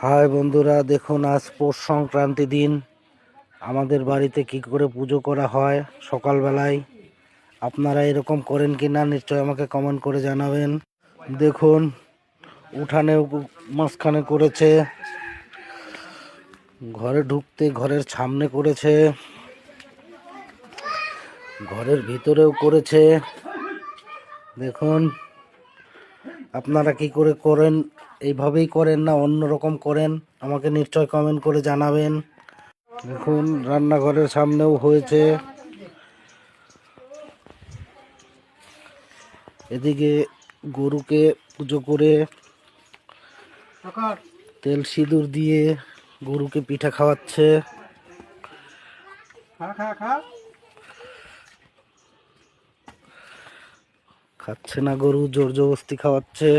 High বন্ধুরা, দেখুন আজ পৌষ সংক্রান্তি দিন আমাদের বাড়িতে কি করে পুজো করা হয় সকালবেলায়। আপনারা এরকম করেন কি না নিশ্চয় আমাকে কমেন্ট করে জানাবেন। দেখুন উঠানে মাঝখানে করেছে, ঘরে ঢুকতে ঘরের সামনে করেছে, ঘরের ভিতরেও করেছে। দেখুন আপনারা কি করে করেন, এইভাবেই করেন না অন্য রকম করেন আমাকে নিশ্চয় কমেন্ট করে জানাবেন। দেখুন রান্নাঘরের সামনেও হয়েছে, এদিকে গরুকে পুজো করে তেল সিঁদুর দিয়ে গরুকে পিঠা খাওয়াচ্ছে। খাচ্ছে না গরু, জোর জবরদস্তি খাওয়াচ্ছে।